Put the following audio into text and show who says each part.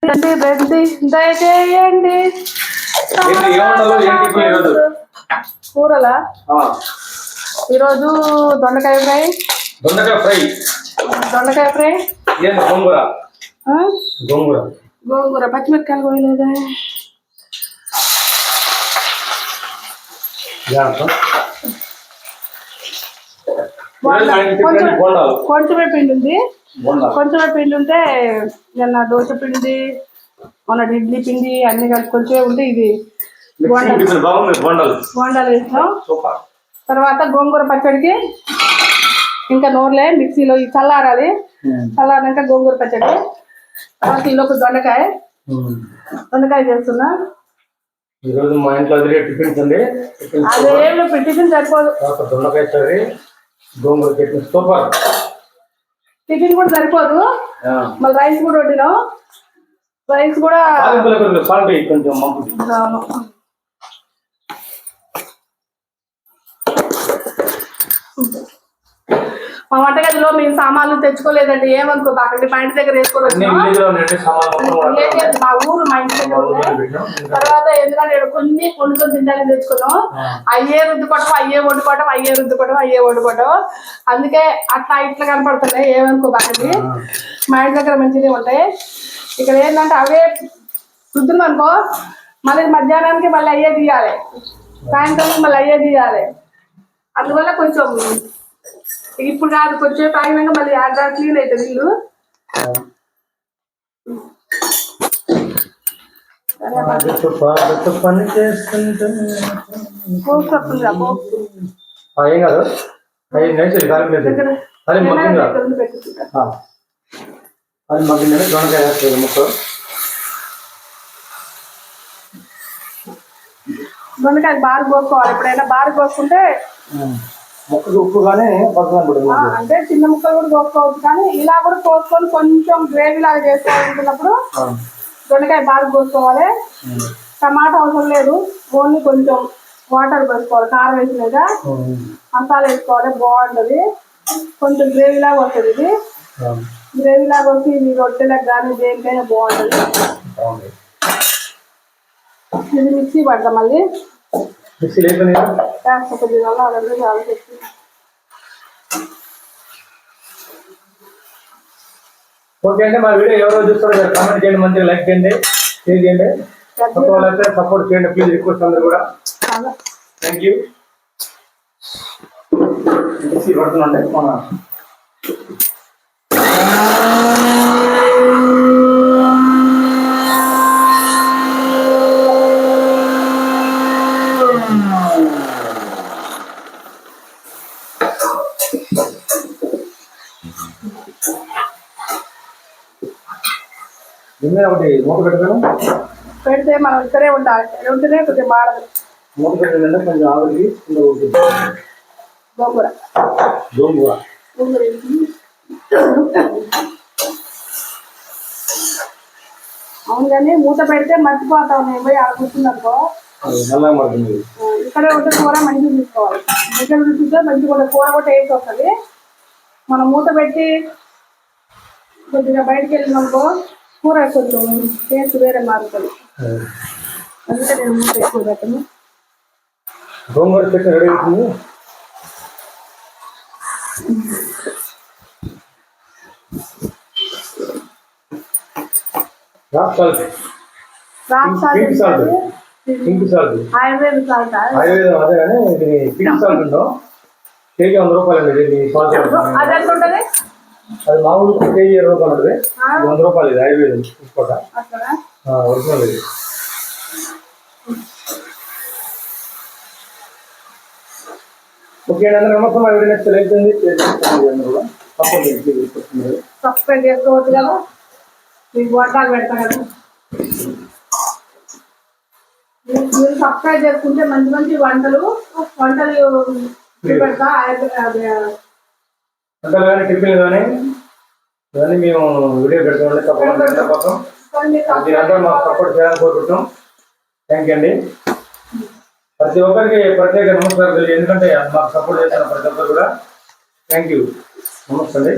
Speaker 1: రండి దయచేయండి. కూరలా ఈరోజు దొండకాయ ఫ్రై. గోంగూర పచ్చిమిరకాయలు పోయలేదా? కొంచెమే పిండి ఉంది. కొంచెమే పిండి ఉంటే నిన్న దోశ పిండి, మొన్న ఇడ్లీ పిండి అన్ని కలిసి కొంచెమే ఉంటే ఇది బోండాలు వేసినాం. తర్వాత గోంగూర పచ్చడికి ఇంకా నూనెలే మిక్సీలో చల్లారాలి. చల్లారాక గోంగూర పచ్చడి. తర్వాత ఈలోపు దొండకాయ చేస్తున్నా.
Speaker 2: ఈరోజు మా ఇంట్లో టిఫిన్స్ అండి.
Speaker 1: అదేం టిఫిన్ సరిపోదు.
Speaker 2: దొండకాయ కర్రీ, గోంగూర చట్నీ సూపర్.
Speaker 1: టిఫిన్ కూడా సరిపోదు. మళ్ళీ రైస్ కూడా వండినాం. రైస్ కూడా
Speaker 2: కొంచెం
Speaker 1: మా వంటగదిలో మేము సామాన్లు తెచ్చుకోలేదండి. ఏమనుకో అక్కడి మా ఇంటి దగ్గర వేసుకోవచ్చు. మా ఊరు మా ఇంటి దగ్గర ఉన్నాయి. తర్వాత ఎందుకంటే కొన్ని వండుకొని తింటానికి తెచ్చుకున్నాం. అయ్యే రుద్దుకోవటం, అయ్యే వండుకోవటం. అందుకే అట్లా ఇట్లా కనపడుతున్నాయి. ఏమనుకో అక్కడి మా ఇంటి దగ్గర మంచిగా ఉంటాయి. ఇక్కడ ఏంటంటే అవే రుద్దున్నాం అనుకో, మళ్ళీ మధ్యాహ్నానికి మళ్ళీ అయ్యే తీయాలి, సాయంత్రానికి మళ్ళీ అయ్యే తీయాలి. అందువల్ల కొంచెం ఇప్పుడు కాదు, కొంచెం తాగినాక మళ్ళీ ఆడ క్లీన్ అవుతుంది ఇల్లు.
Speaker 2: పని చేస్తుంటే ఏం కాదు. అది మగ్గిందని దొండకాయ వేస్తుంది ముక్క.
Speaker 1: దొండకాయ బాగా కోసుకోవాలి. ఎప్పుడైనా బాగా కోసుకుంటే
Speaker 2: ముక్కకు ఉప్పు కానీ
Speaker 1: అంటే చిన్న ముక్కలు కూడా కోసుకోవచ్చు. కానీ ఇలా కూడా కోసుకొని కొంచెం గ్రేవీ లాగా చేసుకోవాలనుకున్నప్పుడు దొండకాయ బాగా కోసుకోవాలి. టమాటా అవసరం లేదు, ఓన్లీ కొంచెం వాటర్ పోసుకోవాలి. కారం వేసినాక మసాలా వేసుకోవాలి, బాగుంటుంది. కొంచెం గ్రేవీ లాగా వస్తుంది. ఇది గ్రేవీ లాగా వచ్చి ఇది రొట్టెలకు కానీ దేనికైనా బాగుంటుంది. ఇది మిక్సీ పడతాం. మళ్ళీ
Speaker 2: ఓకే అండి. మా వీడియో ఎవరో చూస్తారో కామెంట్ చేయండి, మంచిగా లైక్ చేయండి, షేర్ చేయండి, సపోర్ట్ చేయండి ప్లీజ్. రిక్వెస్ట్ అందరూ కూడా. Thank you. మిక్సీ పడుతుందండి మన ఒకటి మూత
Speaker 1: పెడితే మనం ఇక్కడే ఉండాలి. ఉంటేనే కొద్దిగా మాడదు.
Speaker 2: మూత పెట్టిందంటే కొంచెం ఆవిరికి
Speaker 1: గోంగూర అవును. కానీ మూత పెడితే మర్చిపోతాం. నేను పోయి ఆడ కూర్చున్నానుకో ఇక్కడే ఉంటే కూర మంచిగా తీసుకోవాలి. దగ్గర చూస్తే మంచిగా కూడా కూర కూడా టేస్ట్ వస్తుంది. మనం మూత పెట్టి కొద్దిగా బయటకు వెళ్ళినాకో కూర కొంచెం టేస్ట్ వేరే మారుతుంది. అందుకే నేను మూత ఎక్కువ పెట్టను.
Speaker 2: గోంగూర చట్నీ రెడీ అవుతుంది. ఆయుర్వేదం అదే కానీ ఇది పింక్ సాల్ట్ ఉండవు. కేజీ 100 రూపాయలు అండి. అది మామూలు కేజీ 20 రూపాయలు ఉంటుంది. 100 రూపాయలు ఇది ఆయుర్వేదం తీసుకోట ఒరిజినల్ ఇది. ఓకే అండి. నమస్తే. మా వీడియో నెక్స్ట్ లైక్ చేయండి.
Speaker 1: సబ్స్క్రైబ్ చేసుకోవచ్చు కదా. మీకు వంటలు పెడతా కదా. మీరు సబ్స్క్రైబ్ చేసుకుంటే మంచి మంచి వంటలు పెడతా.
Speaker 2: వంటలు కానీ టిఫిన్లు కానీ ఇవన్నీ మేము వీడియో పెడతామండి. తప్పకుండా కోసం మీరందరూ మాకు సపోర్ట్ చేయాలని కోరుకుంటున్నాం. థ్యాంక్ యూ అండి. ప్రతి ఒక్కరికి ప్రత్యేక నమస్కారం తెలియదు. ఎందుకంటే మాకు సపోర్ట్ చేస్తున్న ప్రతి ఒక్కరు కూడా థ్యాంక్ యూ. నమస్తే అండి.